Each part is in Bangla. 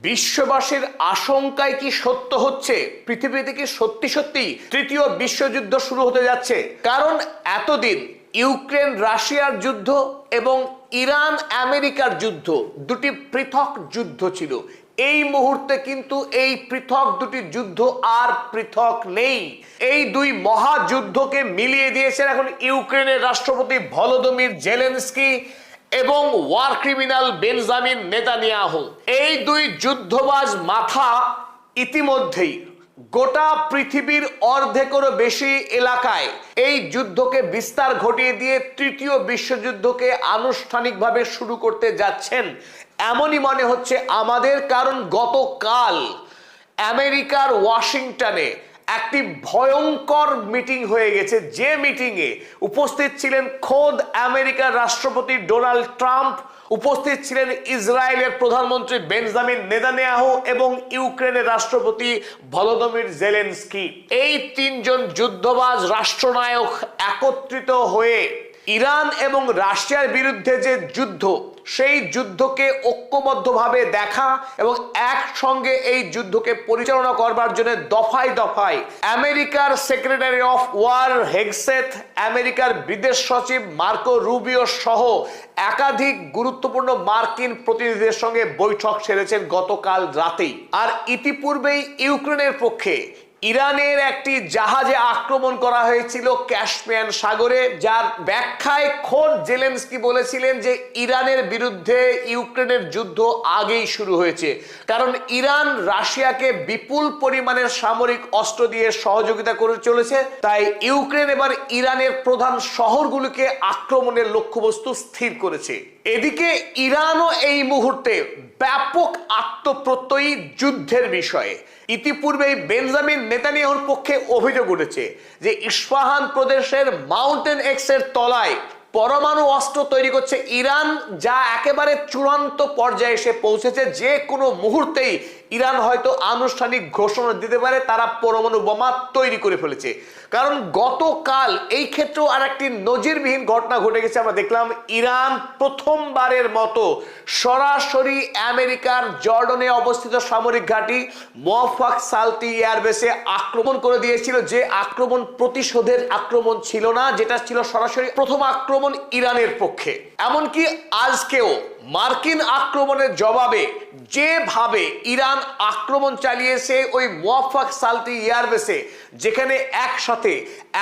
বিশ্ববাসীর আশঙ্কায় কি সত্য হচ্ছে? পৃথিবীতে কি সত্যি সত্যি তৃতীয় বিশ্বযুদ্ধ শুরু হতে যাচ্ছে? কারণ এতদিন ইউক্রেন রাশিয়ার যুদ্ধ এবং ইরান আমেরিকার যুদ্ধ দুটি পৃথক যুদ্ধ ছিল। এই মুহূর্তে কিন্তু এই পৃথক দুটি যুদ্ধ আর পৃথক নেই। এই দুই মহাযুদ্ধকে মিলিয়ে দিয়েছেন এখন ইউক্রেনের রাষ্ট্রপতি ভলোদিমির জেলেনস্কি এবং ওয়ার ক্রিমিনাল বেঞ্জামিন নেতানিয়াহু। এই দুই যুদ্ধবাজ মাথা ইতিমধ্যেই গোটা পৃথিবীর অর্ধেকেরও বেশি এলাকায় এই যুদ্ধকে বিস্তার ঘটিয়ে দিয়ে তৃতীয় বিশ্বযুদ্ধকে আনুষ্ঠানিকভাবে শুরু করতে যাচ্ছেন এমনই মনে হচ্ছে আমাদের। কারণ গতকাল আমেরিকার ওয়াশিংটনে একটি ভয়ঙ্কর মিটিং হয়ে গেছে, যে মিটিংয়ে উপস্থিত ছিলেন খোদ আমেরিকার রাষ্ট্রপতি ডোনাল্ড ট্রাম্প, উপস্থিত ছিলেন ইসরায়েলের প্রধানমন্ত্রী বেঞ্জামিন নেতানিয়াহু এবং ইউক্রেনের রাষ্ট্রপতি ভলোদিমির জেলেনস্কি। এই তিনজন যুদ্ধবাজ রাষ্ট্রনায়ক একত্রিত হয়ে ইরান এবং রাশিয়ার বিরুদ্ধে যে যুদ্ধ, সেই যুদ্ধকে ঐক্যবদ্ধভাবে দেখা এবং একসঙ্গে এই যুদ্ধকে পরিচালনা করবার জন্য দফায় দফায় আমেরিকার সেক্রেটারি অফ ওয়ার হেগসেথ, আমেরিকার বিদেশ সচিব মার্কো রুবিও সহ একাধিক গুরুত্বপূর্ণ মার্কিন প্রতিনিধিদের সঙ্গে বৈঠক সেরেছেন গতকাল রাতেই। আর ইতিপূর্বেই ইউক্রেনের পক্ষে ইরানের একটি জাহাজে আক্রমণ করা হয়েছিল ক্যাস্পিয়ান সাগরে, যার ব্যাখ্যায় খোদ জেলেনস্কি বলেছিলেন যে ইরানের বিরুদ্ধে ইউক্রেনের যুদ্ধ আগেই শুরু হয়েছে, কারণ ইরান রাশিয়াকে বিপুল পরিমাণের সামরিক অস্ত্র দিয়ে সহযোগিতা করে চলেছে। তাই ইউক্রেন এবার ইরানের প্রধান শহরগুলোকে আক্রমণের লক্ষ্যবস্তু স্থির করেছে। এদিকে ইরানও এই মুহূর্তে ব্যাপক আত্মপ্রত্যয়ী যুদ্ধের বিষয়ে ইতিপূর্বেই বেঞ্জামিন নেতানিয়াহুর পক্ষে অভিযোগ উঠেছে যে ইস্পাহান প্রদেশের মাউন্টেন এক্সের তলায় পরমাণু অস্ত্র তৈরি করছে ইরান, যা একেবারে চূড়ান্ত পর্যায়ে এসে পৌঁছেছে। যে কোনো মুহূর্তেই ইরান হয়তো আনুষ্ঠানিক ঘোষণা দিতে পারে তারা পরমাণু বোমা তৈরি করে ফেলেছে। কারণ গতকাল এই ক্ষেত্রেও আর একটি নজিরবিহীন ঘটনা ঘটে গেছে। আমরা দেখলাম ইরান প্রথমবারের মতো সরাসরি আমেরিকার জর্ডনে অবস্থিত সামরিক ঘাঁটি মোয়াফাক সালতি এয়ারবেসে আক্রমণ করে দিয়েছিল, যে আক্রমণ প্রতিশোধের আক্রমণ ছিল না, যেটা ছিল সরাসরি প্রথম আক্রমণ ইরানের পক্ষে। এমনকি আজকেও মার্কিন আক্রমণের জবাবে যেভাবে ইরান আক্রমণ চালিয়েছে ওই মোয়াফাক সালতি এয়ারবেসে, যেখানে একসাথে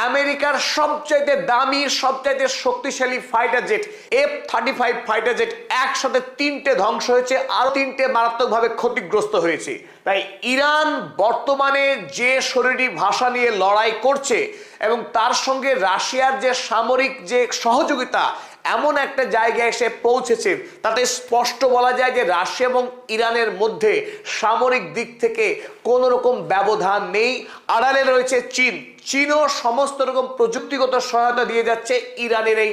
আমেরিকার সবচাইতে দামি, সবচাইতে শক্তিশালী fighter jet F-35 fighter jet একসাথে তিনটে ধ্বংস হয়েছে, আরো তিনটে মারাত্মকভাবে ক্ষতিগ্রস্ত হয়েছে। তাই ইরান বর্তমানে যে শরীরী ভাষা নিয়ে লড়াই করছে এবং তার সঙ্গে রাশিয়ার যে সামরিক যে সহযোগিতা এমন একটা জায়গায় এসে পৌঁছেছে, তাতে স্পষ্ট বলা যায় যে রাশিয়া এবং ইরানের মধ্যে সামরিক দিক থেকে কোনো রকম ব্যবধান নেই। আড়ালে রয়েছে চীন। চীনও সমস্ত রকম প্রযুক্তিগত সহায়তা দিয়ে যাচ্ছে ইরানের এই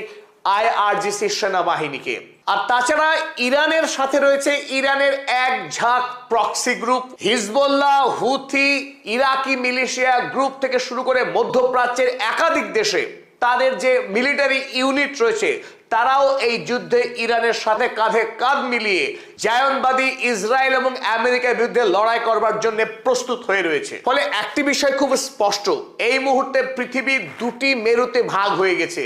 IRGC সেনাবাহিনীকে। আর তাছাড়া ইরানের সাথে রয়েছে ইরানের এক ঝাঁক প্রক্সি গ্রুপ, হিজবুল্লাহ, হুথি, ইরাকি মিলিশিয়া গ্রুপ থেকে শুরু করে মধ্যপ্রাচ্যের একাধিক দেশে তাদের যে মিলিটারি ইউনিট রয়েছে, তারাও এই যুদ্ধে ইরানের সাথে কাঁধে কাঁধ মিলিয়ে জায়নবাদী ইসরায়েল এবং আমেরিকার বিরুদ্ধে লড়াই করবার জন্য প্রস্তুত হয়ে রয়েছে। ফলে একটি বিষয় খুব স্পষ্ট, এই মুহূর্তে পৃথিবী দুটি মেরুতে ভাগ হয়ে গেছে।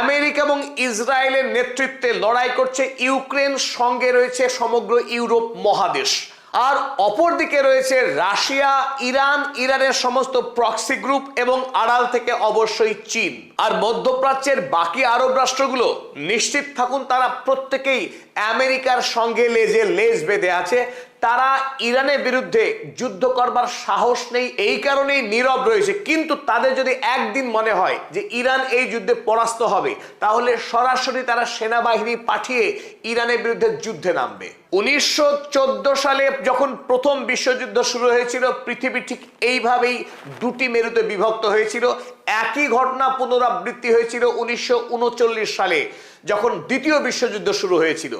আমেরিকা এবং ইসরায়েলের নেতৃত্বে লড়াই করছে ইউক্রেন, সঙ্গে রয়েছে সমগ্র ইউরোপ মহাদেশ। আর অপরদিকে রয়েছে রাশিয়া, ইরান, ইরানের সমস্ত প্রক্সি গ্রুপ এবং আড়াল থেকে অবশ্যই চীন। আর মধ্যপ্রাচ্যের বাকি আরব রাষ্ট্রগুলো নিশ্চিত থাকুন তারা প্রত্যেকেই আমেরিকার সঙ্গে লেজে লেজ বেঁধে আছে। তারা ইরানের বিরুদ্ধে যুদ্ধ করবার সাহস নেই, এই কারণেই নীরব রয়েছে। কিন্তু তাদের যদি একদিন মনে হয় যে ইরান এই যুদ্ধে পরাস্ত হবে, তাহলে সরাসরি তারা সেনাবাহিনী পাঠিয়ে ইরানের বিরুদ্ধে যুদ্ধে নামবে। 1914 সালে যখন প্রথম বিশ্বযুদ্ধ শুরু হয়েছিল, পৃথিবী ঠিক এইভাবেই দুটি মেরুতে বিভক্ত হয়েছিল। একই ঘটনা পুনরাবৃত্তি হয়েছিল 1939 সালে যখন দ্বিতীয় বিশ্বযুদ্ধ শুরু হয়েছিল।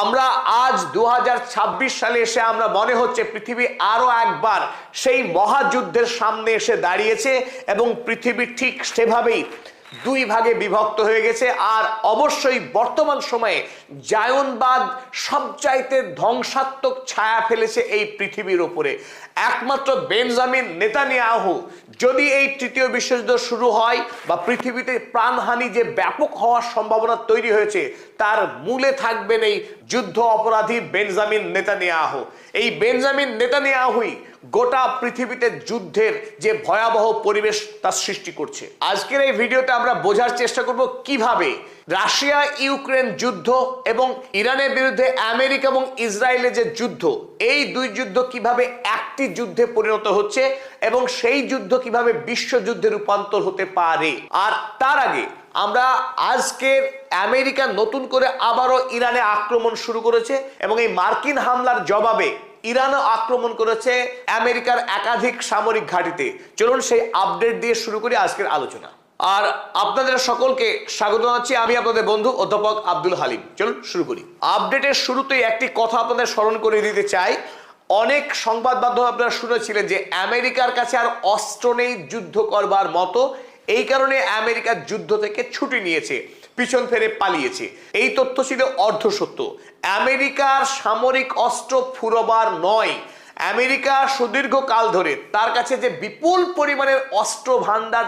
আমরা আজ 2026 সালে এসে আমরা মনে হচ্ছে পৃথিবী আরো একবার সেই মহাযুদ্ধের সামনে এসে দাঁড়িয়েছে এবং পৃথিবী ঠিক সেভাবেই দুই ভাগে বিভক্ত হয়ে গেছে। আর অবশ্যই বর্তমান সময়ে জায়নবাদ সবচাইতে ধ্বংসাত্মক ছায়া ফেলেছে এই পৃথিবীর উপরে। একমাত্র বেঞ্জামিন নেতানিয়াহু যদি এই তৃতীয় বিশ্বযুদ্ধ শুরু হয় বা পৃথিবীতে প্রাণহানি যে ব্যাপক হওয়ার সম্ভাবনা তৈরি হয়েছে, তার মূলে থাকবেন এই যুদ্ধ অপরাধী বেঞ্জামিন নেতানিয়াহু। এই বেঞ্জামিন নেতানিয়াহুই গোটা পৃথিবীতে যুদ্ধের যে ভয়াবহ পরিবেশ তার সৃষ্টি করছে। আজকের এই ভিডিওতে আমরা বোঝার চেষ্টা করব কিভাবে রাশিয়া ইউক্রেন যুদ্ধ এবং ইরানের বিরুদ্ধে আমেরিকা এবং ইসরায়েলের যে যুদ্ধ, এই দুই যুদ্ধ কিভাবে একটি যুদ্ধে পরিণত হচ্ছে এবং সেই যুদ্ধ কিভাবে বিশ্বযুদ্ধে রূপান্তর হতে পারে। আর তার আগে আমরা আজকের আমেরিকা নতুন করে আবারও ইরানে আক্রমণ শুরু করেছে এবং এই মার্কিন হামলার জবাবে ইরানও আক্রমণ করেছে আমেরিকার একাধিক সামরিক ঘাঁটিতে। চলুন সেই আপডেট দিয়ে শুরু করি আজকের আলোচনা। আর আপনাদের সকলকে স্বাগত জানাচ্ছি, আমি আপনাদের বন্ধু অধ্যাপক আব্দুল হালিম। চলুন শুরু করি। আপডেটের শুরুতেই একটি কথা আপনাদের স্মরণ করে দিতে চাই। অনেক সংবাদ মাধ্যম আপনারা শুনেছিলেন যে আমেরিকার কাছে আর অস্ত্র নেই যুদ্ধ করবার মতো, এই কারণে আমেরিকা যুদ্ধ থেকে ছুটি নিয়েছে, পিছন ফেরে পালিয়েছে। এই তথ্য ছিল অর্ধসত্য। আমেরিকার সামরিক অস্ত্র ফুরোবার নয়। আমেরিকা সুদীর্ঘ কাল ধরে তার কাছে যে বিপুল পরিমাণের অস্ত্র ভান্ডার